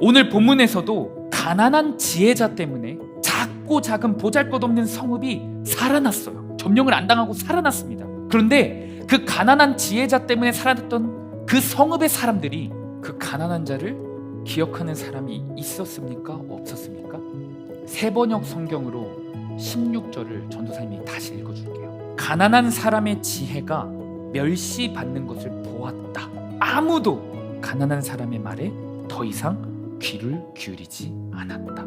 오늘 본문에서도 가난한 지혜자 때문에 작고 작은 보잘것없는 성읍이 살아났어요. 점령을 안 당하고 살아났습니다. 그런데 그 가난한 지혜자 때문에 살아났던 그 성읍의 사람들이 그 가난한 자를 기억하는 사람이 있었습니까? 없었습니까? 세번역 성경으로 16절을 전도사님이 다시 읽어줄게요. 가난한 사람의 지혜가 멸시받는 것을 보았다. 아무도 가난한 사람의 말에 더 이상 귀를 기울이지 않았다.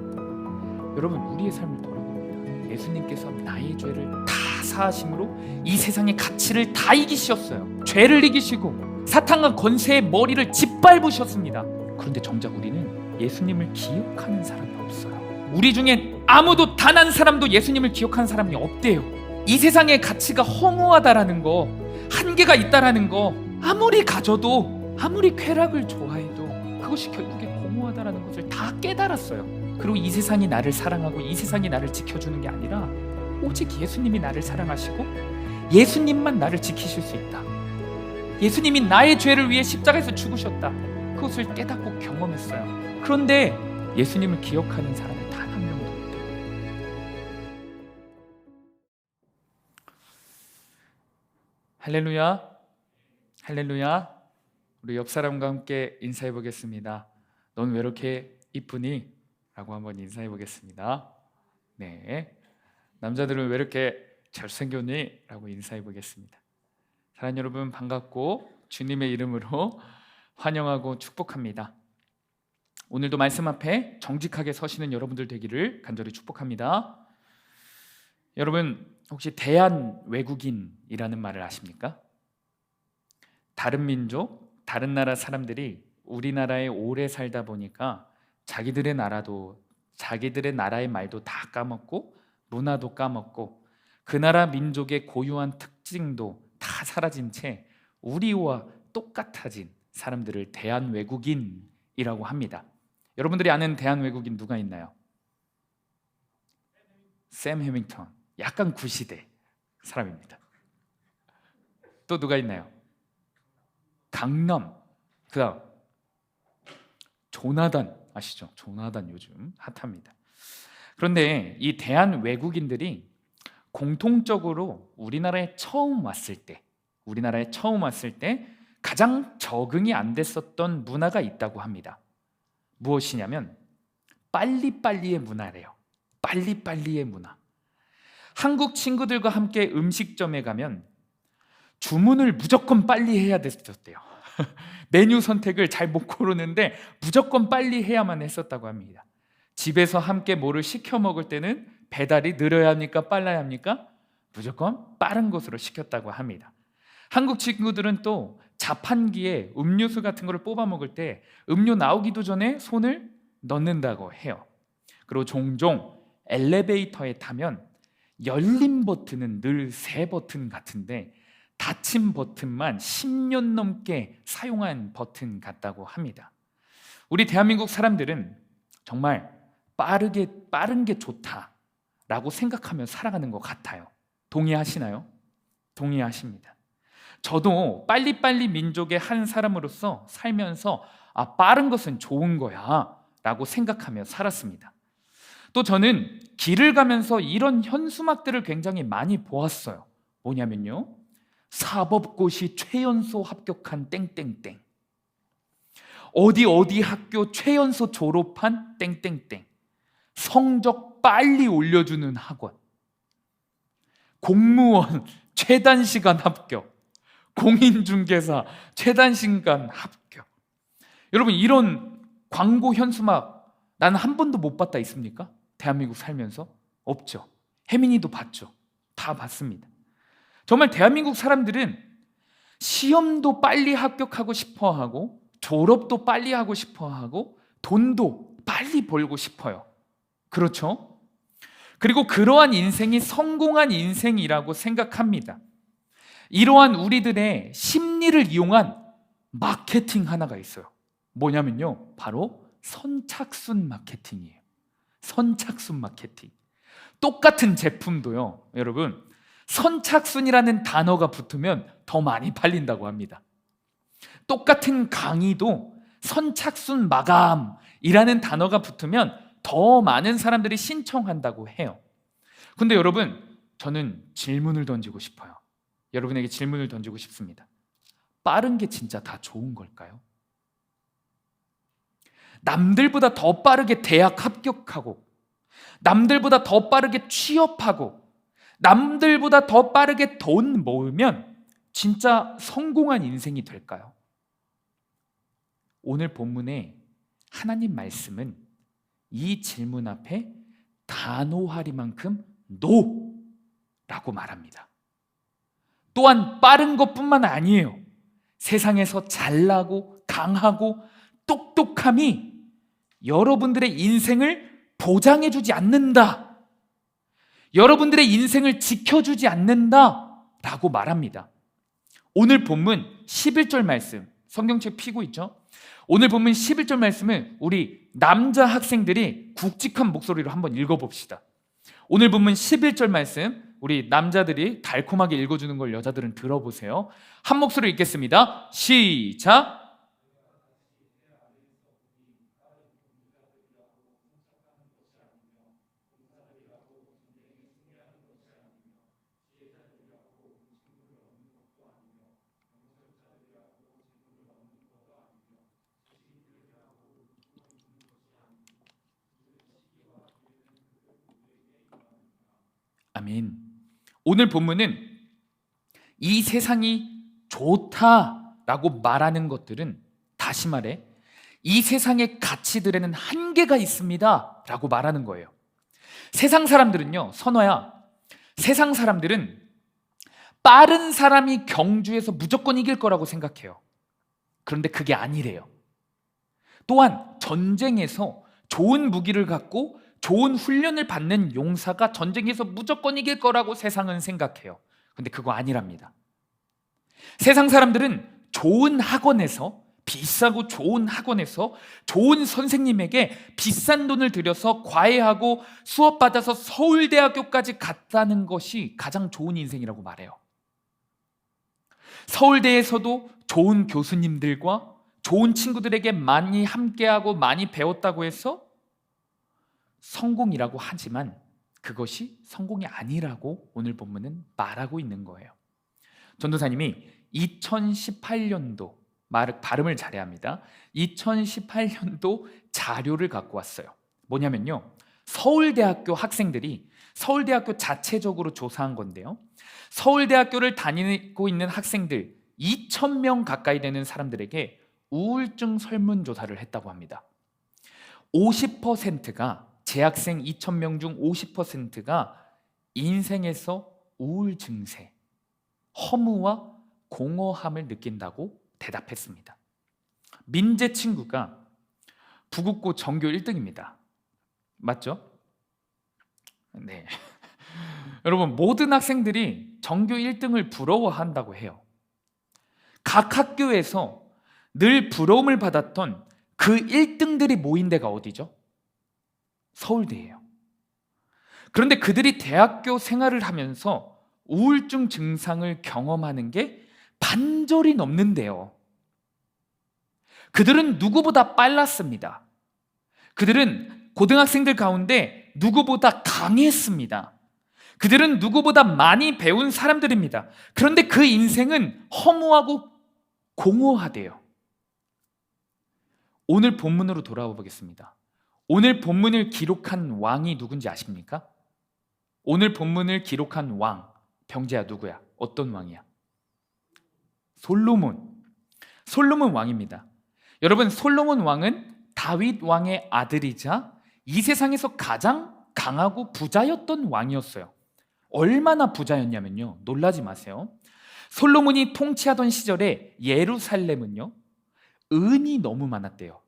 여러분, 우리의 삶을 돌아봅니다. 예수님께서 나의 죄를 다 사하심으로 이 세상의 가치를 다 이기셨어요. 죄를 이기시고 사탄과 권세의 머리를 짓밟으셨습니다. 그런데 정작 우리는 예수님을 기억하는 사람이 없어요. 우리 중에 아무도 단 한 사람도 예수님을 기억하는 사람이 없대요. 이 세상의 가치가 허무하다라는 거, 한계가 있다라는 거, 아무리 가져도, 아무리 쾌락을 좋아해도 그것이 결국에 공허하다라는 것을 다 깨달았어요. 그리고 이 세상이 나를 사랑하고 이 세상이 나를 지켜주는 게 아니라 오직 예수님이 나를 사랑하시고 예수님만 나를 지키실 수 있다. 예수님이 나의 죄를 위해 십자가에서 죽으셨다. 그것을 깨닫고 경험했어요. 그런데 예수님을 기억하는 사람이 단 한 명도 없대요. 할렐루야, 할렐루야. 우리 옆 사람과 함께 인사해 보겠습니다. 넌 왜 이렇게 이쁘니? 라고 한번 인사해 보겠습니다. 네, 남자들은 왜 이렇게 잘생겼니? 라고 인사해 보겠습니다. 사랑하는 여러분, 반갑고 주님의 이름으로 환영하고 축복합니다. 오늘도 말씀 앞에 정직하게 서시는 여러분들 되기를 간절히 축복합니다. 여러분, 혹시 대한 외국인이라는 말을 아십니까? 다른 민족, 다른 나라 사람들이 우리나라에 오래 살다 보니까 자기들의 나라의 말도 다 까먹고 문화도 까먹고 그 나라 민족의 고유한 특징도 다 사라진 채 우리와 똑같아진 사람들을 대한 외국인이라고 합니다. 여러분들이 아는 대한 외국인 누가 있나요? 샘 해밍턴, 약간 구시대 사람입니다. 또 누가 있나요? 강남, 그다음 조나단 아시죠? 조나단 요즘 핫합니다. 그런데 이 대한 외국인들이 공통적으로 우리나라에 처음 왔을 때 가장 적응이 안 됐었던 문화가 있다고 합니다. 무엇이냐면 빨리빨리의 문화래요. 빨리빨리의 문화. 한국 친구들과 함께 음식점에 가면 주문을 무조건 빨리 해야 됐었대요. 메뉴 선택을 잘 못 고르는데 무조건 빨리 해야만 했었다고 합니다. 집에서 함께 뭐를 시켜 먹을 때는 배달이 느려야 합니까? 빨라야 합니까? 무조건 빠른 것으로 시켰다고 합니다. 한국 친구들은 또 자판기에 음료수 같은 거를 뽑아 먹을 때 음료 나오기도 전에 손을 넣는다고 해요. 그리고 종종 엘리베이터에 타면 열린 버튼은 늘 새 버튼 같은데 닫힌 버튼만 10년 넘게 사용한 버튼 같다고 합니다. 우리 대한민국 사람들은 정말 빠른 게 좋다라고 생각하며 살아가는 것 같아요. 동의하시나요? 동의하십니다. 저도 빨리빨리 민족의 한 사람으로서 살면서 빠른 것은 좋은 거야 라고 생각하며 살았습니다. 또 저는 길을 가면서 이런 현수막들을 굉장히 많이 보았어요. 뭐냐면요, 사법고시 최연소 합격한 땡땡땡, 어디 학교 최연소 졸업한 땡땡땡, 성적 빨리 올려주는 학원, 공무원 최단시간 합격, 공인중개사 최단시간 합격. 여러분, 이런 광고 현수막 나는 한 번도 못 봤다 있습니까? 대한민국 살면서? 없죠. 혜민이도 봤죠. 다 봤습니다. 정말 대한민국 사람들은 시험도 빨리 합격하고 싶어하고 졸업도 빨리 하고 싶어하고 돈도 빨리 벌고 싶어요. 그렇죠? 그리고 그러한 인생이 성공한 인생이라고 생각합니다. 이러한 우리들의 심리를 이용한 마케팅 하나가 있어요. 뭐냐면요, 바로 선착순 마케팅이에요. 선착순 마케팅. 똑같은 제품도요, 여러분, 선착순이라는 단어가 붙으면 더 많이 팔린다고 합니다. 똑같은 강의도 선착순 마감이라는 단어가 붙으면 더 많은 사람들이 신청한다고 해요. 근데 여러분, 저는 질문을 던지고 싶어요. 여러분에게 질문을 던지고 싶습니다. 빠른 게 진짜 다 좋은 걸까요? 남들보다 더 빠르게 대학 합격하고, 남들보다 더 빠르게 취업하고, 남들보다 더 빠르게 돈 모으면 진짜 성공한 인생이 될까요? 오늘 본문의 하나님 말씀은 이 질문 앞에 단호하리만큼 NO라고 말합니다. 또한 빠른 것뿐만 아니에요. 세상에서 잘나고 강하고 똑똑함이 여러분들의 인생을 보장해주지 않는다. 여러분들의 인생을 지켜주지 않는다라고 말합니다. 오늘 본문 11절 말씀, 성경책 피고 있죠? 오늘 본문 11절 말씀을 우리 남자 학생들이 굵직한 목소리로 한번 읽어봅시다. 오늘 본문 11절 말씀, 우리 남자들이 달콤하게 읽어주는 걸 여자들은 들어보세요. 한 목소리로 읽겠습니다. 시작! 아멘. 오늘 본문은 이 세상이 좋다라고 말하는 것들은, 다시 말해 이 세상의 가치들에는 한계가 있습니다 라고 말하는 거예요. 세상 사람들은요, 선호야, 세상 사람들은 빠른 사람이 경주에서 무조건 이길 거라고 생각해요. 그런데 그게 아니래요. 또한 전쟁에서 좋은 무기를 갖고 좋은 훈련을 받는 용사가 전쟁에서 무조건 이길 거라고 세상은 생각해요. 근데 그거 아니랍니다. 세상 사람들은 좋은 학원에서, 비싸고 좋은 학원에서 좋은 선생님에게 비싼 돈을 들여서 과외하고 수업받아서 서울대학교까지 갔다는 것이 가장 좋은 인생이라고 말해요. 서울대에서도 좋은 교수님들과 좋은 친구들에게 많이 함께하고 많이 배웠다고 해서 성공이라고 하지만 그것이 성공이 아니라고 오늘 본문은 말하고 있는 거예요. 전도사님이 2018년도, 발음을 잘해야 합니다. 2018년도 자료를 갖고 왔어요. 뭐냐면요, 서울대학교 학생들이, 서울대학교 자체적으로 조사한 건데요, 서울대학교를 다니고 있는 학생들 2,000명 가까이 되는 사람들에게 우울증 설문조사를 했다고 합니다. 50%가, 재학생 2,000명 중 50%가 인생에서 우울 증세, 허무와 공허함을 느낀다고 대답했습니다. 민재 친구가 부국고 전교 1등입니다. 맞죠? 네. 여러분, 모든 학생들이 전교 1등을 부러워한다고 해요. 각 학교에서 늘 부러움을 받았던 그 1등들이 모인 데가 어디죠? 서울대예요. 그런데 그들이 대학교 생활을 하면서 우울증 증상을 경험하는 게 반절이 넘는데요. 그들은 누구보다 빨랐습니다. 그들은 고등학생들 가운데 누구보다 강했습니다. 그들은 누구보다 많이 배운 사람들입니다. 그런데 그 인생은 허무하고 공허하대요. 오늘 본문으로 돌아와 보겠습니다. 오늘 본문을 기록한 왕이 누군지 아십니까? 오늘 본문을 기록한 왕, 병재야, 누구야? 어떤 왕이야? 솔로몬 왕입니다. 여러분, 솔로몬 왕은 다윗 왕의 아들이자 이 세상에서 가장 강하고 부자였던 왕이었어요. 얼마나 부자였냐면요, 놀라지 마세요. 솔로몬이 통치하던 시절에 예루살렘은요, 은이 너무 많았대요.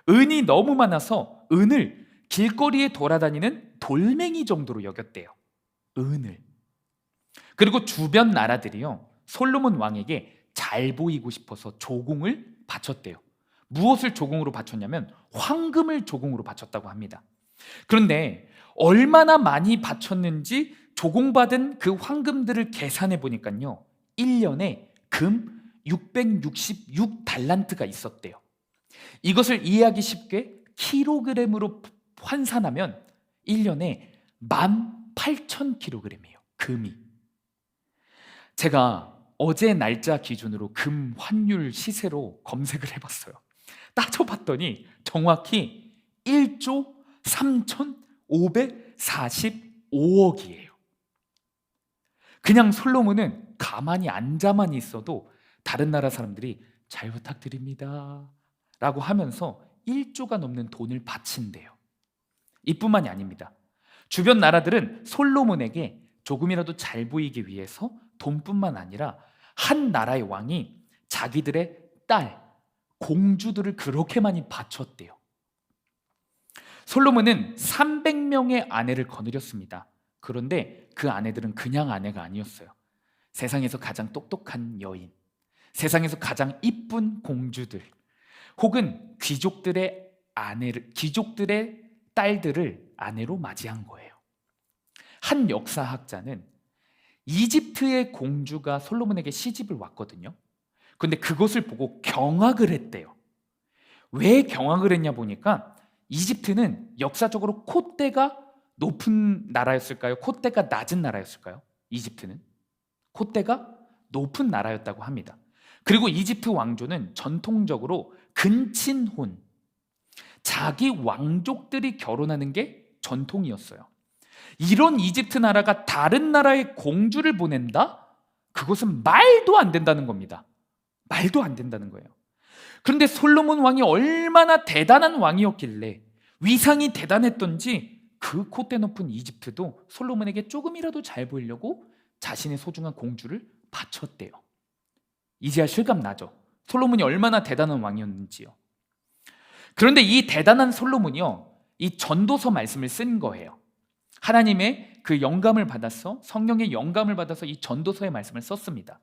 은이 너무 많아서 은을 길거리에 돌아다니는 돌멩이 정도로 여겼대요. 은을. 그리고 주변 나라들이요, 솔로몬 왕에게 잘 보이고 싶어서 조공을 바쳤대요. 무엇을 조공으로 바쳤냐면 황금을 조공으로 바쳤다고 합니다. 그런데 얼마나 많이 바쳤는지 조공받은 그 황금들을 계산해 보니까요, 1년에 금 666달란트가 있었대요. 이것을 이해하기 쉽게 킬로그램으로 환산하면 1년에 18,000kg이에요. 금이. 제가 어제 날짜 기준으로 금 환율 시세로 검색을 해봤어요. 따져봤더니 정확히 1조 3,545억이에요. 그냥 솔로몬은 가만히 앉아만 있어도 다른 나라 사람들이 잘 부탁드립니다 라고 하면서 1조가 넘는 돈을 바친대요. 이뿐만이 아닙니다. 주변 나라들은 솔로몬에게 조금이라도 잘 보이기 위해서 돈뿐만 아니라 한 나라의 왕이 자기들의 딸, 공주들을 그렇게 많이 바쳤대요. 솔로몬은 300명의 아내를 거느렸습니다. 그런데 그 아내들은 그냥 아내가 아니었어요. 세상에서 가장 똑똑한 여인, 세상에서 가장 이쁜 공주들, 혹은 귀족들의 딸들을 아내로 맞이한 거예요. 한 역사학자는 이집트의 공주가 솔로몬에게 시집을 왔거든요. 근데 그것을 보고 경악을 했대요. 왜 경악을 했냐 보니까 이집트는 역사적으로 콧대가 높은 나라였을까요? 콧대가 낮은 나라였을까요? 이집트는 콧대가 높은 나라였다고 합니다. 그리고 이집트 왕조는 전통적으로 근친혼, 자기 왕족들이 결혼하는 게 전통이었어요. 이런 이집트 나라가 다른 나라의 공주를 보낸다? 그것은 말도 안 된다는 겁니다. 말도 안 된다는 거예요. 그런데 솔로몬 왕이 얼마나 대단한 왕이었길래, 위상이 대단했던지 그 콧대 높은 이집트도 솔로몬에게 조금이라도 잘 보이려고 자신의 소중한 공주를 바쳤대요. 이제야 실감 나죠? 솔로몬이 얼마나 대단한 왕이었는지요. 그런데 이 대단한 솔로몬이요, 이 전도서 말씀을 쓴 거예요. 하나님의 그 영감을 받아서, 성령의 영감을 받아서 이 전도서의 말씀을 썼습니다.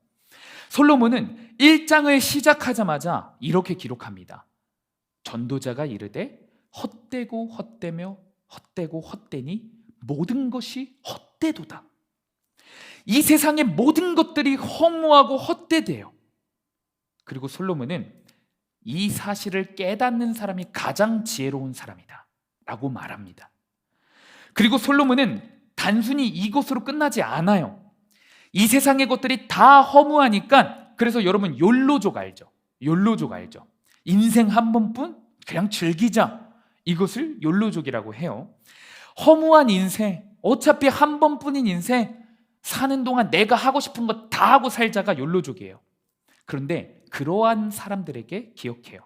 솔로몬은 1장을 시작하자마자 이렇게 기록합니다. 전도자가 이르되 헛되고 헛되며 헛되고 헛되니 모든 것이 헛되도다. 이 세상의 모든 것들이 허무하고 헛되대요. 그리고 솔로몬은 이 사실을 깨닫는 사람이 가장 지혜로운 사람이다 라고 말합니다. 그리고 솔로몬은 단순히 이것으로 끝나지 않아요. 이 세상의 것들이 다 허무하니까, 그래서 여러분 욜로족 알죠? 욜로족 알죠? 인생 한 번뿐 그냥 즐기자, 이것을 욜로족이라고 해요. 허무한 인생, 어차피 한 번뿐인 인생, 사는 동안 내가 하고 싶은 거 다 하고 살자가 욜로족이에요. 그런데 그러한 사람들에게 기억해요.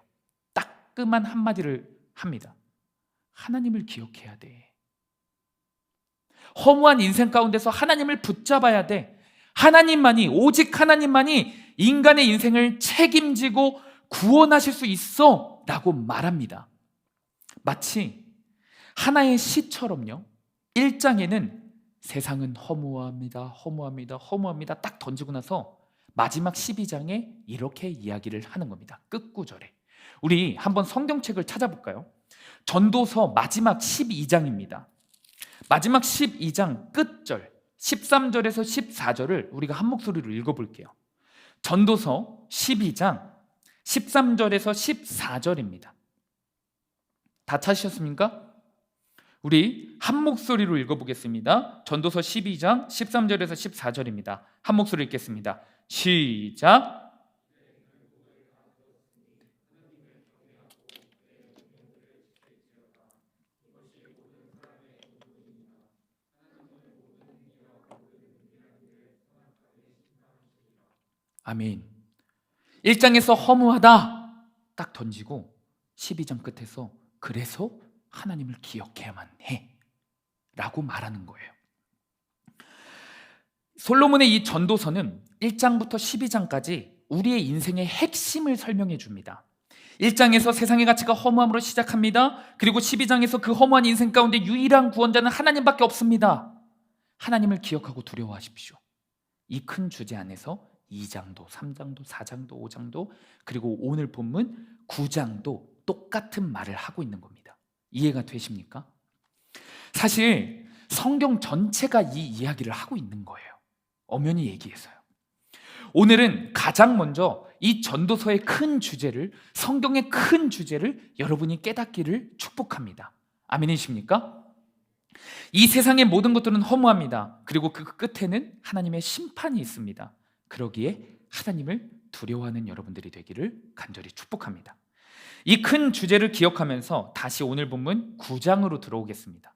따끔한 한마디를 합니다. 하나님을 기억해야 돼. 허무한 인생 가운데서 하나님을 붙잡아야 돼. 하나님만이, 오직 하나님만이 인간의 인생을 책임지고 구원하실 수 있어 라고 말합니다. 마치 하나의 시처럼요, 1장에는 세상은 허무합니다, 허무합니다, 허무합니다 딱 던지고 나서 마지막 12장에 이렇게 이야기를 하는 겁니다. 끝구절에. 우리 한번 성경책을 찾아볼까요? 전도서 마지막 12장입니다. 마지막 12장 끝절 13절에서 14절을 우리가 한 목소리로 읽어볼게요. 전도서 12장 13절에서 14절입니다. 다 찾으셨습니까? 우리 한 목소리로 읽어보겠습니다. 전도서 12장 13절에서 14절입니다. 한 목소리 읽겠습니다. 시작. 아멘. 1장에서 허무하다 딱 던지고 12장 끝에서 그래서 하나님을 기억해야만 해 라고 말하는 거예요. 솔로몬의 이 전도서는 1장부터 12장까지 우리의 인생의 핵심을 설명해 줍니다. 1장에서 세상의 가치가 허무함으로 시작합니다. 그리고 12장에서 그 허무한 인생 가운데 유일한 구원자는 하나님밖에 없습니다. 하나님을 기억하고 두려워하십시오. 이 큰 주제 안에서 2장도, 3장도, 4장도, 5장도, 그리고 오늘 본문 9장도 똑같은 말을 하고 있는 겁니다. 이해가 되십니까? 사실 성경 전체가 이 이야기를 하고 있는 거예요. 엄연히 얘기해서요. 오늘은 가장 먼저 이 전도서의 큰 주제를, 성경의 큰 주제를 여러분이 깨닫기를 축복합니다. 아멘이십니까? 이 세상의 모든 것들은 허무합니다. 그리고 그 끝에는 하나님의 심판이 있습니다. 그러기에 하나님을 두려워하는 여러분들이 되기를 간절히 축복합니다. 이 큰 주제를 기억하면서 다시 오늘 본문 9장으로 들어오겠습니다.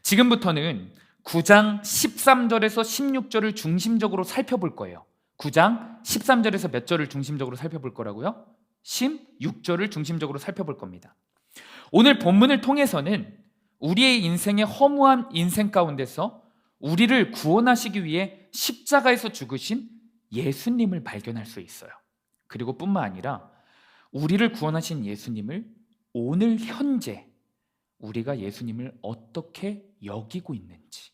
지금부터는 9장 13절에서 16절을 중심적으로 살펴볼 거예요. 9장 13절에서 몇 절을 중심적으로 살펴볼 거라고요? 16절을 중심적으로 살펴볼 겁니다. 오늘 본문을 통해서는 우리의 인생의 허무한 인생 가운데서 우리를 구원하시기 위해 십자가에서 죽으신 예수님을 발견할 수 있어요. 그리고 뿐만 아니라 우리를 구원하신 예수님을 오늘 현재 우리가 예수님을 어떻게 여기고 있는지,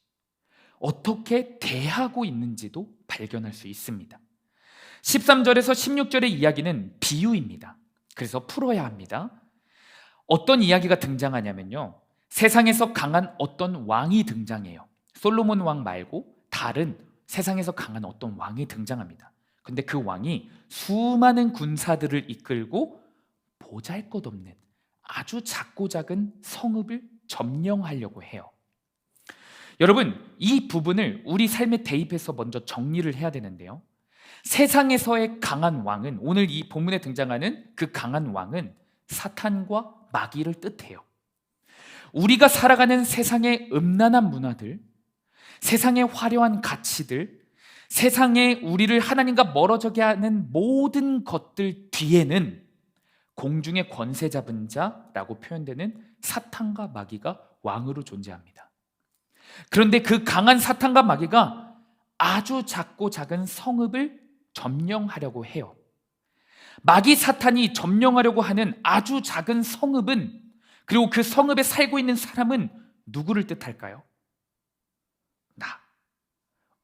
어떻게 대하고 있는지도 발견할 수 있습니다. 13절에서 16절의 이야기는 비유입니다. 그래서 풀어야 합니다. 어떤 이야기가 등장하냐면요, 세상에서 강한 어떤 왕이 등장해요. 솔로몬 왕 말고 다른 세상에서 강한 어떤 왕이 등장합니다. 근데 그 왕이 수많은 군사들을 이끌고 보잘것없는 아주 작고 작은 성읍을 점령하려고 해요. 여러분, 이 부분을 우리 삶에 대입해서 먼저 정리를 해야 되는데요, 세상에서의 강한 왕은, 오늘 이 본문에 등장하는 그 강한 왕은 사탄과 마귀를 뜻해요. 우리가 살아가는 세상의 음란한 문화들, 세상의 화려한 가치들, 세상에 우리를 하나님과 멀어지게 하는 모든 것들 뒤에는 공중의 권세 잡은 자라고 표현되는 사탄과 마귀가 왕으로 존재합니다. 그런데 그 강한 사탄과 마귀가 아주 작고 작은 성읍을 점령하려고 해요. 마귀 사탄이 점령하려고 하는 아주 작은 성읍은, 그리고 그 성읍에 살고 있는 사람은 누구를 뜻할까요?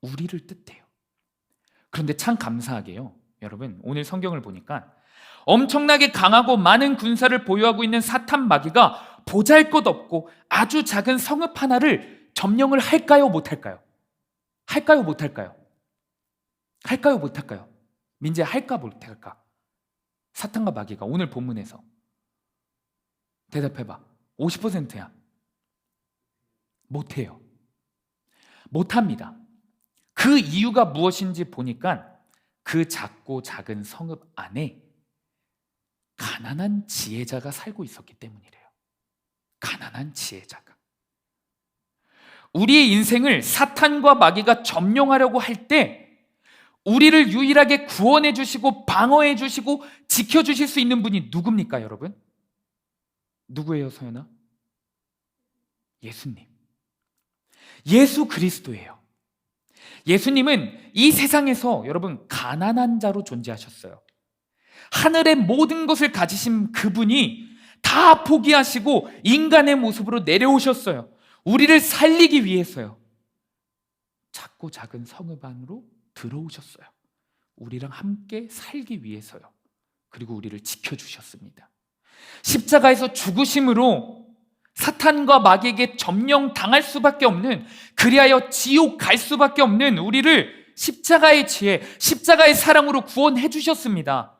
우리를 뜻해요. 그런데 참 감사하게요, 여러분, 오늘 성경을 보니까 엄청나게 강하고 많은 군사를 보유하고 있는 사탄 마귀가 보잘것없고 아주 작은 성읍 하나를 점령을 할까요, 못할까요? 할까요, 못할까요? 할까요, 못할까요? 민재, 할까, 못할까? 사탄과 마귀가 오늘 본문에서 대답해봐. 50%야. 못해요. 못합니다. 그 이유가 무엇인지 보니까 그 작고 작은 성읍 안에 가난한 지혜자가 살고 있었기 때문이래요. 가난한 지혜자가. 우리의 인생을 사탄과 마귀가 점령하려고 할 때 우리를 유일하게 구원해 주시고 방어해 주시고 지켜 주실 수 있는 분이 누굽니까, 여러분? 누구예요, 서연아? 예수님. 예수 그리스도예요. 예수님은 이 세상에서 여러분 가난한 자로 존재하셨어요. 하늘의 모든 것을 가지신 그분이 다 포기하시고 인간의 모습으로 내려오셨어요. 우리를 살리기 위해서요. 작고 작은 성읍 안으로 들어오셨어요. 우리랑 함께 살기 위해서요. 그리고 우리를 지켜주셨습니다. 십자가에서 죽으심으로 사탄과 마귀에게 점령당할 수밖에 없는, 그리하여 지옥 갈 수밖에 없는 우리를 십자가의 지혜, 십자가의 사랑으로 구원해 주셨습니다.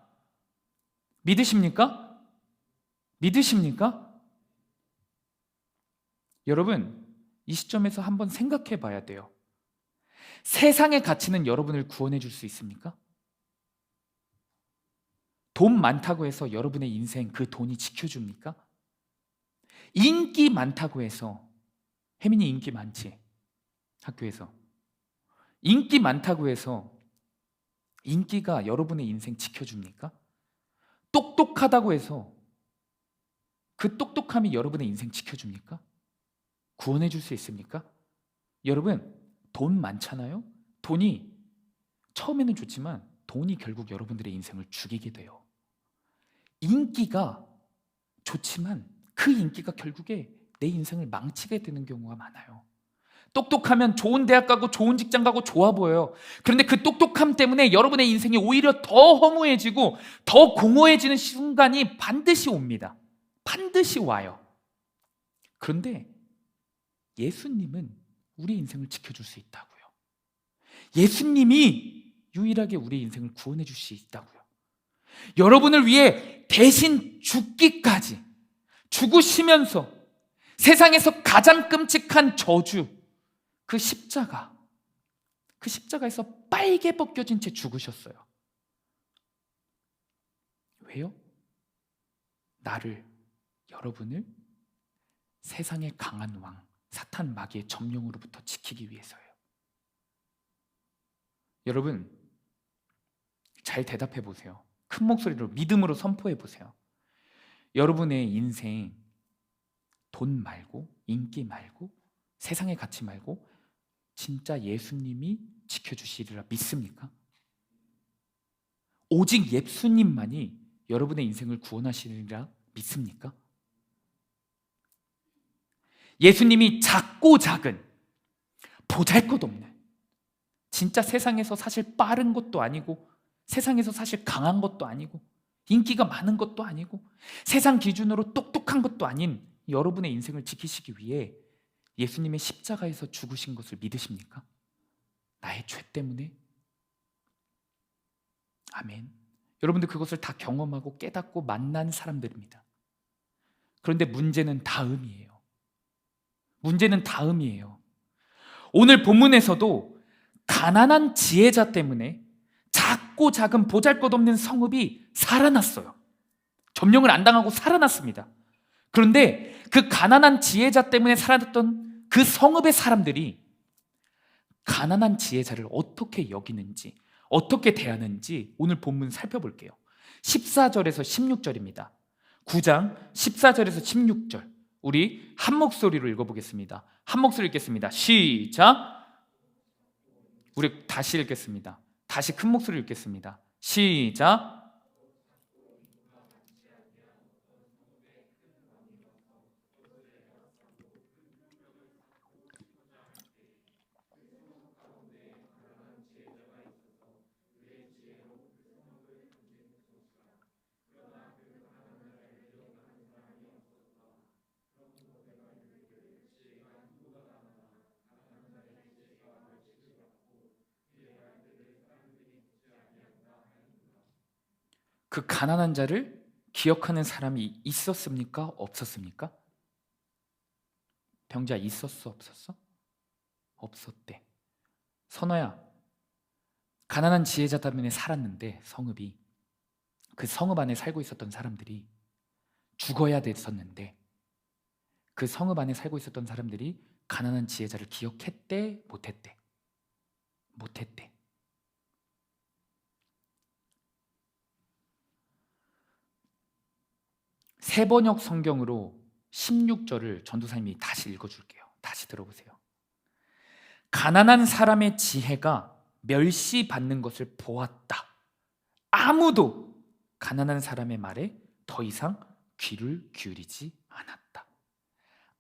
믿으십니까? 믿으십니까? 여러분, 이 시점에서 한번 생각해 봐야 돼요. 세상의 가치는 여러분을 구원해 줄 수 있습니까? 돈 많다고 해서 여러분의 인생 그 돈이 지켜줍니까? 인기 많다고 해서, 혜민이 인기 많지? 학교에서. 인기 많다고 해서 인기가 여러분의 인생 지켜줍니까? 똑똑하다고 해서 그 똑똑함이 여러분의 인생 지켜줍니까? 구원해 줄 수 있습니까? 여러분, 돈 많잖아요? 돈이 처음에는 좋지만 돈이 결국 여러분들의 인생을 죽이게 돼요. 인기가 좋지만 그 인기가 결국에 내 인생을 망치게 되는 경우가 많아요. 똑똑하면 좋은 대학 가고 좋은 직장 가고 좋아 보여요. 그런데 그 똑똑함 때문에 여러분의 인생이 오히려 더 허무해지고 더 공허해지는 순간이 반드시 옵니다. 반드시 와요. 그런데 예수님은 우리 인생을 지켜줄 수 있다고요. 예수님이 유일하게 우리 인생을 구원해 줄 수 있다고요. 여러분을 위해 대신 죽기까지 죽으시면서 세상에서 가장 끔찍한 저주, 그 십자가에서 빨개 벗겨진 채 죽으셨어요. 왜요? 여러분을 세상의 강한 왕, 사탄 마귀의 점령으로부터 지키기 위해서예요. 여러분, 잘 대답해 보세요. 큰 목소리로 믿음으로 선포해 보세요. 여러분의 인생 돈 말고, 인기 말고, 세상의 가치 말고 진짜 예수님이 지켜주시리라 믿습니까? 오직 예수님만이 여러분의 인생을 구원하시리라 믿습니까? 예수님이 작고 작은, 보잘것없는, 진짜 세상에서 사실 빠른 것도 아니고, 세상에서 사실 강한 것도 아니고, 인기가 많은 것도 아니고, 세상 기준으로 똑똑한 것도 아닌 여러분의 인생을 지키시기 위해 예수님의 십자가에서 죽으신 것을 믿으십니까? 나의 죄 때문에? 아멘. 여러분들 그것을 다 경험하고 깨닫고 만난 사람들입니다. 그런데 문제는 다음이에요. 오늘 본문에서도 가난한 지혜자 때문에 작고 작은 보잘것없는 성읍이 살아났어요. 점령을 안 당하고 살아났습니다. 그런데 그 가난한 지혜자 때문에 살아났던 그 성읍의 사람들이 가난한 지혜자를 어떻게 여기는지, 어떻게 대하는지 오늘 본문 살펴볼게요. 14절에서 16절입니다. 9장 14절에서 16절, 우리 한 목소리로 읽어보겠습니다. 한 목소리 읽겠습니다. 시작. 우리 다시 읽겠습니다. 다시 큰 목소리로 읽겠습니다. 시작. 그 가난한 자를 기억하는 사람이 있었습니까? 없었습니까? 병자 있었어? 없었어? 없었대. 선호야, 가난한 지혜자 때문에 살았는데 성읍이, 그 성읍 안에 살고 있었던 사람들이 죽어야 됐었는데 그 성읍 안에 살고 있었던 사람들이 가난한 지혜자를 기억했대? 못했대? 못했대. 세번역 성경으로 16절을 전도사님이 다시 읽어줄게요. 다시 들어보세요. 가난한 사람의 지혜가 멸시받는 것을 보았다. 아무도 가난한 사람의 말에 더 이상 귀를 기울이지 않았다.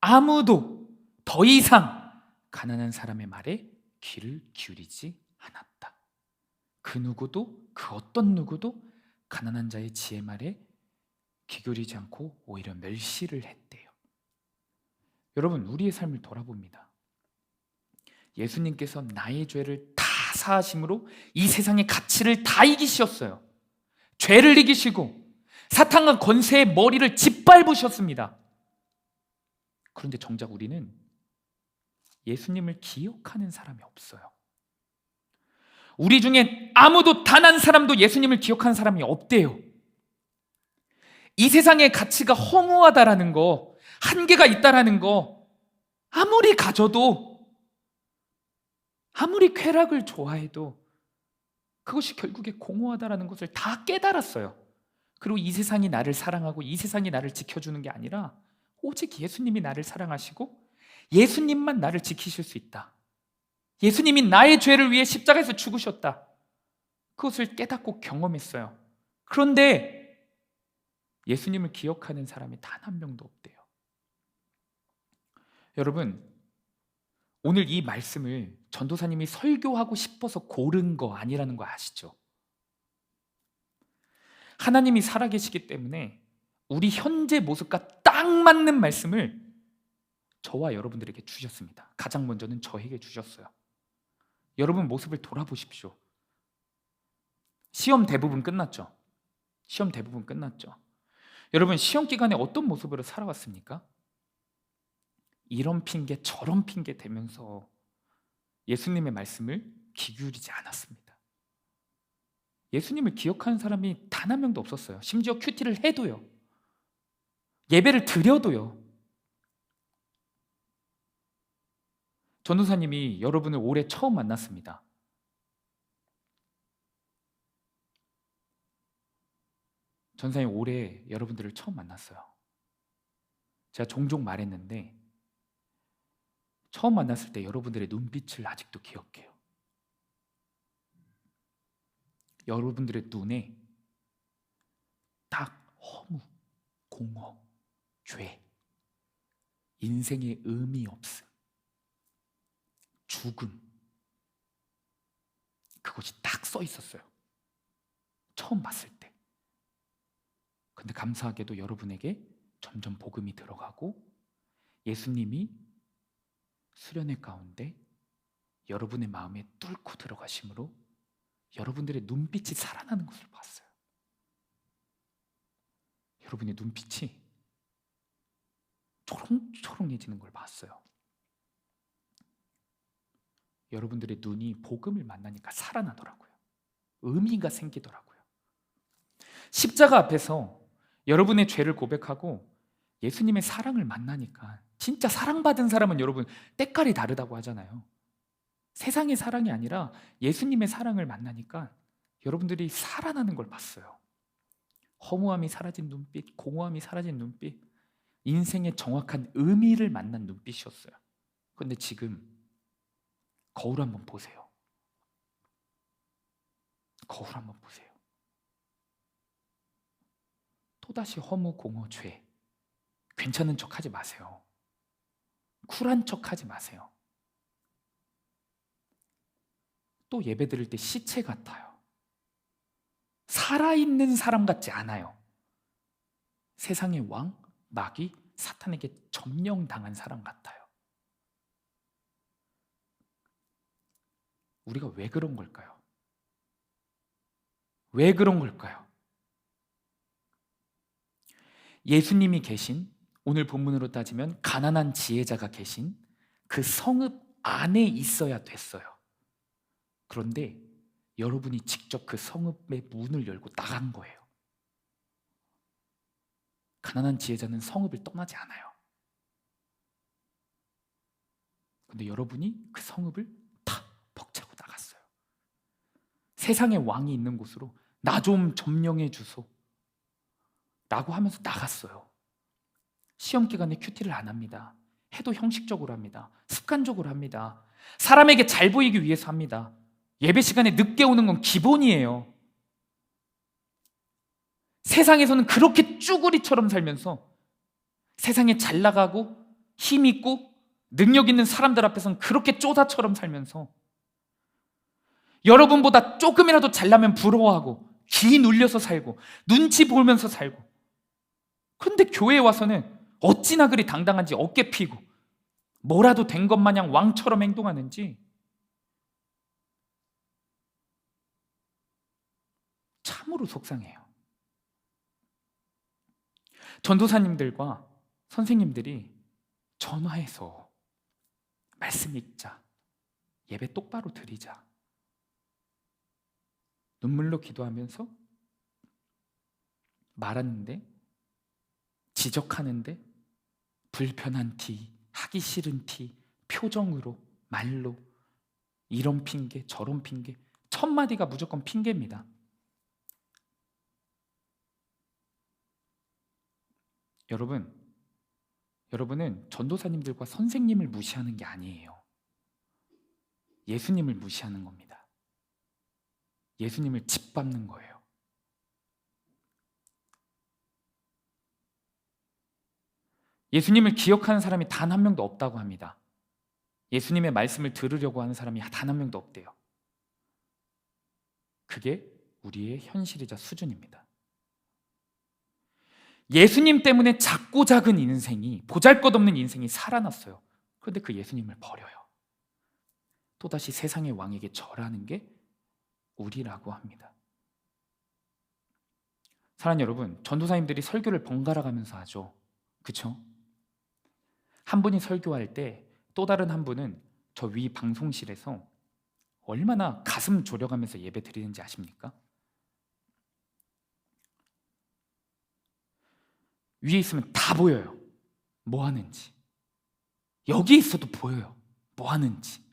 아무도 더 이상 가난한 사람의 말에 귀를 기울이지 않았다. 그 누구도, 그 어떤 누구도 가난한 자의 지혜 말에 귀 기울이지 않고 오히려 멸시를 했대요. 여러분, 우리의 삶을 돌아봅니다. 예수님께서 나의 죄를 다 사하심으로 이 세상의 가치를 다 이기셨어요. 죄를 이기시고 사탄과 권세의 머리를 짓밟으셨습니다. 그런데 정작 우리는 예수님을 기억하는 사람이 없어요. 우리 중에 아무도 단 한 사람도 예수님을 기억하는 사람이 없대요. 이 세상의 가치가 허무하다라는 거, 한계가 있다라는 거, 아무리 가져도, 아무리 쾌락을 좋아해도 그것이 결국에 공허하다라는 것을 다 깨달았어요. 그리고 이 세상이 나를 사랑하고 이 세상이 나를 지켜주는 게 아니라 오직 예수님이 나를 사랑하시고 예수님만 나를 지키실 수 있다. 예수님이 나의 죄를 위해 십자가에서 죽으셨다. 그것을 깨닫고 경험했어요. 그런데 예수님을 기억하는 사람이 단 한 명도 없대요. 여러분, 오늘 이 말씀을 전도사님이 설교하고 싶어서 고른 거 아니라는 거 아시죠? 하나님이 살아계시기 때문에 우리 현재 모습과 딱 맞는 말씀을 저와 여러분들에게 주셨습니다. 가장 먼저는 저에게 주셨어요. 여러분 모습을 돌아보십시오. 시험 대부분 끝났죠? 시험 대부분 끝났죠. 여러분, 시험 기간에 어떤 모습으로 살아왔습니까? 이런 핑계 저런 핑계 대면서 예수님의 말씀을 귀 기울이지 않았습니다. 예수님을 기억하는 사람이 단 한 명도 없었어요. 심지어 큐티를 해도요, 예배를 드려도요. 전도사님이 여러분을 올해 처음 만났습니다. 전사님 올해 여러분들을 처음 만났어요. 제가 종종 말했는데 처음 만났을 때 여러분들의 눈빛을 아직도 기억해요. 여러분들의 눈에 딱 허무, 공허, 죄, 인생의 의미 없음, 죽음, 그것이 딱 써 있었어요. 처음 봤을 때. 근데 감사하게도 여러분에게 점점 복음이 들어가고 예수님이 수련회 가운데 여러분의 마음에 뚫고 들어가심으로 여러분들의 눈빛이 살아나는 것을 봤어요. 여러분의 눈빛이 초롱초롱해지는 걸 봤어요. 여러분들의 눈이 복음을 만나니까 살아나더라고요. 의미가 생기더라고요. 십자가 앞에서 여러분의 죄를 고백하고 예수님의 사랑을 만나니까, 진짜 사랑받은 사람은 여러분 때깔이 다르다고 하잖아요. 세상의 사랑이 아니라 예수님의 사랑을 만나니까 여러분들이 살아나는 걸 봤어요. 허무함이 사라진 눈빛, 공허함이 사라진 눈빛, 인생의 정확한 의미를 만난 눈빛이었어요. 그런데 지금 거울 한번 보세요. 거울 한번 보세요. 또다시 허무, 공허, 죄. 괜찮은 척 하지 마세요. 쿨한 척 하지 마세요. 또 예배 드릴 때 시체 같아요. 살아있는 사람 같지 않아요. 세상의 왕, 마귀, 사탄에게 점령당한 사람 같아요. 우리가 왜 그런 걸까요? 왜 그런 걸까요? 예수님이 계신, 오늘 본문으로 따지면 가난한 지혜자가 계신 그 성읍 안에 있어야 됐어요. 그런데 여러분이 직접 그 성읍의 문을 열고 나간 거예요. 가난한 지혜자는 성읍을 떠나지 않아요. 근데 여러분이 그 성읍을 다 벅차고 나갔어요. 세상의 왕이 있는 곳으로 나 좀 점령해 주소 라고 하면서 나갔어요. 시험 기간에 큐티를 안 합니다. 해도 형식적으로 합니다. 습관적으로 합니다. 사람에게 잘 보이기 위해서 합니다. 예배 시간에 늦게 오는 건 기본이에요. 세상에서는 그렇게 쭈구리처럼 살면서 세상에 잘 나가고 힘 있고 능력 있는 사람들 앞에서는 그렇게 쪼다처럼 살면서 여러분보다 조금이라도 잘나면 부러워하고 귀 눌려서 살고 눈치 보면서 살고, 그런데 교회에 와서는 어찌나 그리 당당한지 어깨 피고 뭐라도 된 것 마냥 왕처럼 행동하는지 참으로 속상해요. 전도사님들과 선생님들이 전화해서 말씀 읽자, 예배 똑바로 드리자, 눈물로 기도하면서 말하는데, 지적하는데 불편한 티, 하기 싫은 티, 표정으로, 말로, 이런 핑계 저런 핑계, 첫 마디가 무조건 핑계입니다. 여러분은 전도사님들과 선생님을 무시하는 게 아니에요. 예수님을 무시하는 겁니다. 예수님을 짓밟는 거예요. 예수님을 기억하는 사람이 단 한 명도 없다고 합니다. 예수님의 말씀을 들으려고 하는 사람이 단 한 명도 없대요. 그게 우리의 현실이자 수준입니다. 예수님 때문에 작고 작은 인생이, 보잘것없는 인생이 살아났어요. 그런데 그 예수님을 버려요. 또다시 세상의 왕에게 절하는 게 우리라고 합니다. 사랑하는 여러분, 전도사님들이 설교를 번갈아 가면서 하죠. 그쵸? 한 분이 설교할 때 또 다른 한 분은 저 위 방송실에서 얼마나 가슴 졸여가면서 예배 드리는지 아십니까? 위에 있으면 다 보여요. 뭐 하는지. 여기 있어도 보여요. 뭐 하는지.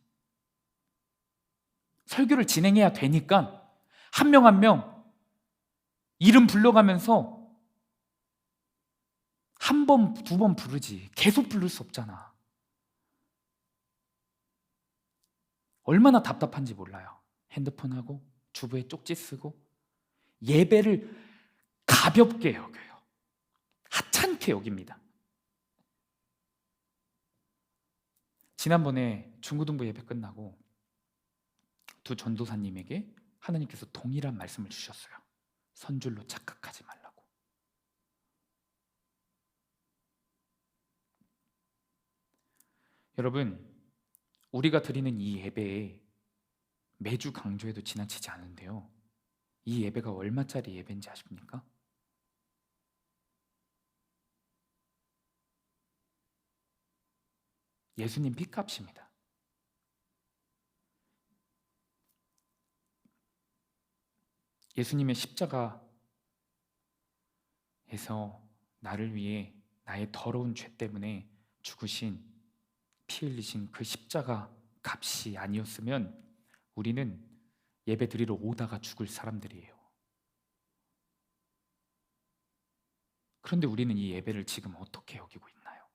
설교를 진행해야 되니까 한 명 한 명 이름 불러가면서 한 번, 두 번 부르지. 계속 부를 수 없잖아. 얼마나 답답한지 몰라요. 핸드폰하고 주부에 쪽지 쓰고 예배를 가볍게 여겨요. 하찮게 여깁니다. 지난번에 중고등부 예배 끝나고 두 전도사님에게 하나님께서 동일한 말씀을 주셨어요. 선줄로 착각하지 말라고. 여러분, 우리가 드리는 이 예배에 매주 강조해도 지나치지 않은데요, 이 예배가 얼마짜리 예배인지 아십니까? 예수님 피값입니다. 예수님의 십자가에서 나를 위해 나의 더러운 죄 때문에 죽으신, 피 흘리신 그 십자가 값이 아니었으면 우리는 예배 드리러 오다가 죽을 사람들이에요. 그런데 우리는 이 예배를 지금 어떻게 여기고 있나요?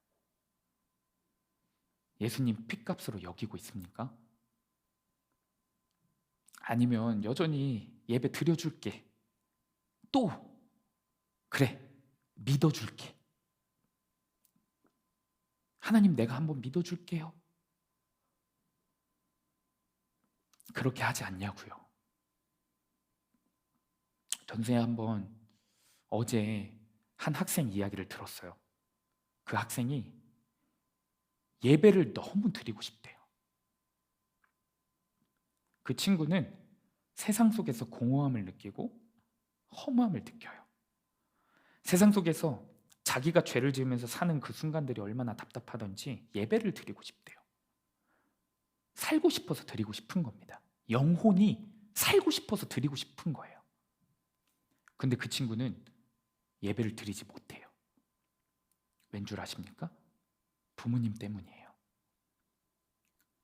예수님 피값으로 여기고 있습니까? 아니면 여전히 예배 드려줄게, 또 그래 믿어줄게, 하나님 내가 한번 믿어줄게요, 그렇게 하지 않냐고요. 전생에 한번 어제 한 학생 이야기를 들었어요. 그 학생이 예배를 너무 드리고 싶대요. 그 친구는 세상 속에서 공허함을 느끼고 허무함을 느껴요. 세상 속에서 자기가 죄를 지으면서 사는 그 순간들이 얼마나 답답하던지 예배를 드리고 싶대요. 살고 싶어서 드리고 싶은 겁니다. 영혼이 살고 싶어서 드리고 싶은 거예요. 근데 그 친구는 예배를 드리지 못해요. 왠 줄 아십니까? 부모님 때문이에요.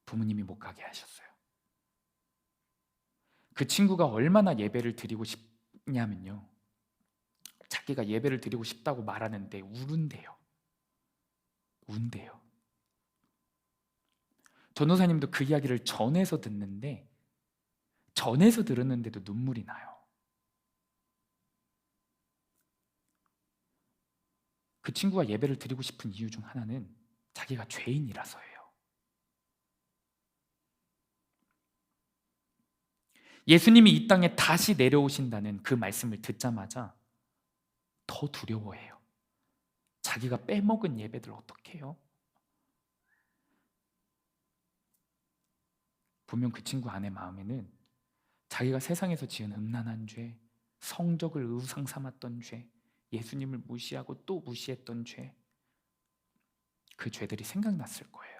부모님이 못 가게 하셨어요. 그 친구가 얼마나 예배를 드리고 싶냐면요, 자기가 예배를 드리고 싶다고 말하는데 울은대요. 운대요. 전도사님도 그 이야기를 전해서 듣는데, 전해서 들었는데도 눈물이 나요. 그 친구가 예배를 드리고 싶은 이유 중 하나는 자기가 죄인이라서예요. 예수님이 이 땅에 다시 내려오신다는 그 말씀을 듣자마자 더 두려워해요. 자기가 빼먹은 예배들 어떻게 해요? 분명 그 친구 안의 마음에는 자기가 세상에서 지은 음란한 죄, 성적을 의상 삼았던 죄, 예수님을 무시하고 또 무시했던 죄, 그 죄들이 생각났을 거예요.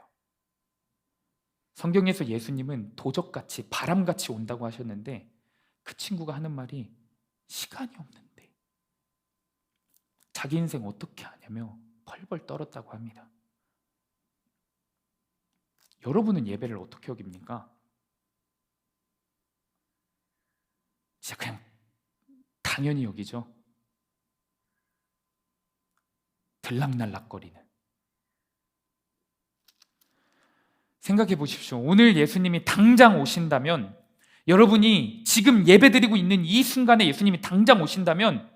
성경에서 예수님은 도적같이 바람같이 온다고 하셨는데 그 친구가 하는 말이 시간이 없는데 자기 인생 어떻게 하냐며 펄펄 떨었다고 합니다. 여러분은 예배를 어떻게 여깁니까? 진짜 그냥 당연히 여기죠. 들락날락거리는. 생각해 보십시오. 오늘 예수님이 당장 오신다면, 여러분이 지금 예배드리고 있는 이 순간에 예수님이 당장 오신다면,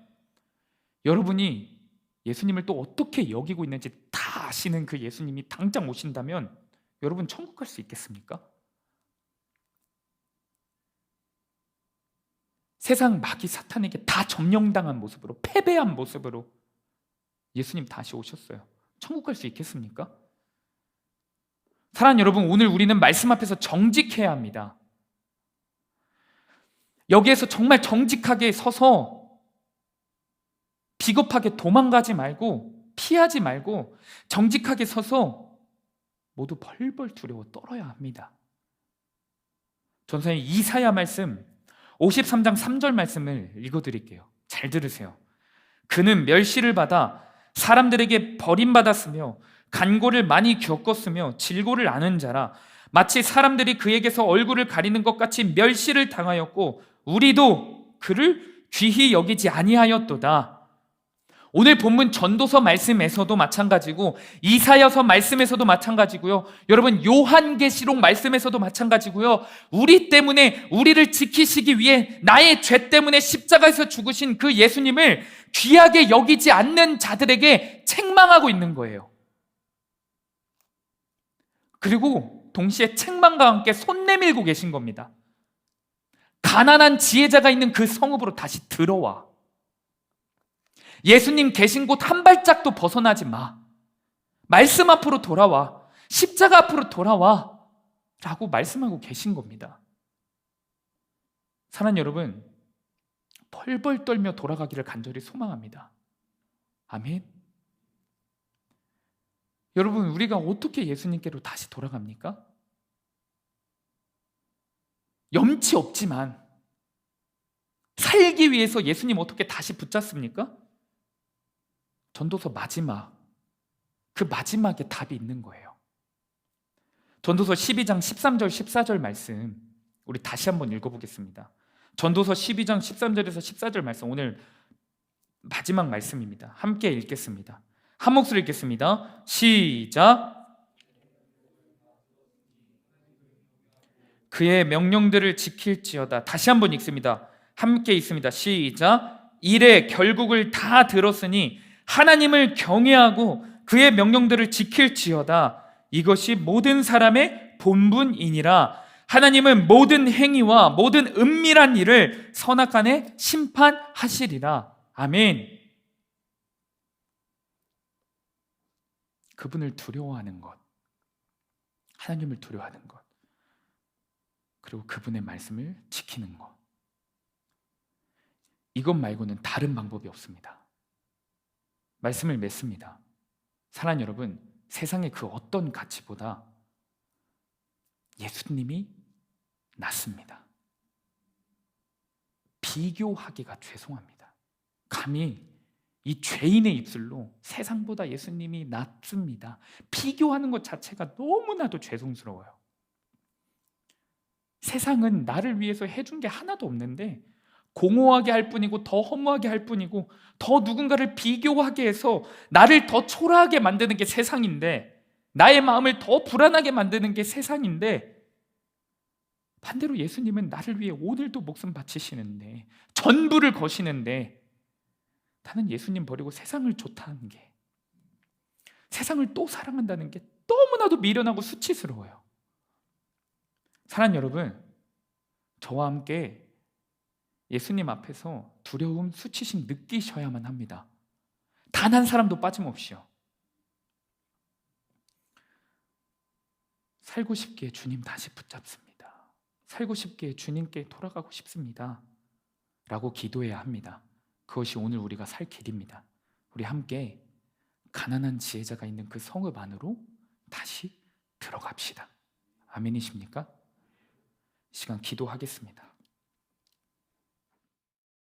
여러분이 예수님을 또 어떻게 여기고 있는지 다 아시는 그 예수님이 당장 오신다면 여러분 천국 갈 수 있겠습니까? 세상 마귀 사탄에게 다 점령당한 모습으로, 패배한 모습으로 예수님 다시 오셨어요. 천국 갈 수 있겠습니까? 사랑하는 여러분, 오늘 우리는 말씀 앞에서 정직해야 합니다. 여기에서 정말 정직하게 서서 비겁하게 도망가지 말고 피하지 말고 정직하게 서서 모두 벌벌 두려워 떨어야 합니다. 전사님 이사야 말씀 53장 3절 말씀을 읽어드릴게요. 잘 들으세요. 그는 멸시를 받아 사람들에게 버림받았으며 간고를 많이 겪었으며 질고를 아는 자라. 마치 사람들이 그에게서 얼굴을 가리는 것 같이 멸시를 당하였고 우리도 그를 귀히 여기지 아니하였도다. 오늘 본문 전도서 말씀에서도 마찬가지고 이사야서 말씀에서도 마찬가지고요. 여러분 요한계시록 말씀에서도 마찬가지고요. 우리 때문에 우리를 지키시기 위해 나의 죄 때문에 십자가에서 죽으신 그 예수님을 귀하게 여기지 않는 자들에게 책망하고 있는 거예요. 그리고 동시에 책망과 함께 손 내밀고 계신 겁니다. 가난한 지혜자가 있는 그 성읍으로 다시 들어와. 예수님 계신 곳 한 발짝도 벗어나지 마. 말씀 앞으로 돌아와. 십자가 앞으로 돌아와. 라고 말씀하고 계신 겁니다. 사랑하는 여러분, 벌벌 떨며 돌아가기를 간절히 소망합니다. 아멘. 여러분, 우리가 어떻게 예수님께로 다시 돌아갑니까? 염치 없지만 살기 위해서 예수님 어떻게 다시 붙잡습니까? 전도서 마지막, 그 마지막에 답이 있는 거예요. 전도서 12장 13절 14절 말씀 우리 다시 한번 읽어보겠습니다. 전도서 12장 13절에서 14절 말씀, 오늘 마지막 말씀입니다. 함께 읽겠습니다. 한 목소리 읽겠습니다. 시작. 그의 명령들을 지킬지어다. 다시 한번 읽습니다. 함께 읽습니다. 시작. 이래 결국을 다 들었으니 하나님을 경외하고 그의 명령들을 지킬지어다. 이것이 모든 사람의 본분이니라. 하나님은 모든 행위와 모든 은밀한 일을 선악간에 심판하시리라. 아멘. 그분을 두려워하는 것, 하나님을 두려워하는 것, 그리고 그분의 말씀을 지키는 것, 이것 말고는 다른 방법이 없습니다. 말씀을 맺습니다. 사랑하는 여러분, 세상의 그 어떤 가치보다 예수님이 낫습니다. 비교하기가 죄송합니다. 감히 이 죄인의 입술로 세상보다 예수님이 낫습니다. 비교하는 것 자체가 너무나도 죄송스러워요. 세상은 나를 위해서 해준 게 하나도 없는데 공허하게 할 뿐이고 더 허무하게 할 뿐이고 더 누군가를 비교하게 해서 나를 더 초라하게 만드는 게 세상인데, 나의 마음을 더 불안하게 만드는 게 세상인데, 반대로 예수님은 나를 위해 오늘도 목숨 바치시는데, 전부를 거시는데, 나는 예수님 버리고 세상을 좋다는 게, 세상을 또 사랑한다는 게 너무나도 미련하고 수치스러워요. 사랑하는 여러분, 저와 함께 예수님 앞에서 두려움, 수치심 느끼셔야만 합니다. 단 한 사람도 빠짐없이요. 살고 싶기에 주님 다시 붙잡습니다. 살고 싶기에 주님께 돌아가고 싶습니다. 라고 기도해야 합니다. 그것이 오늘 우리가 살 길입니다. 우리 함께 가난한 지혜자가 있는 그 성읍 안으로 다시 들어갑시다. 아멘이십니까? 이 시간 기도하겠습니다.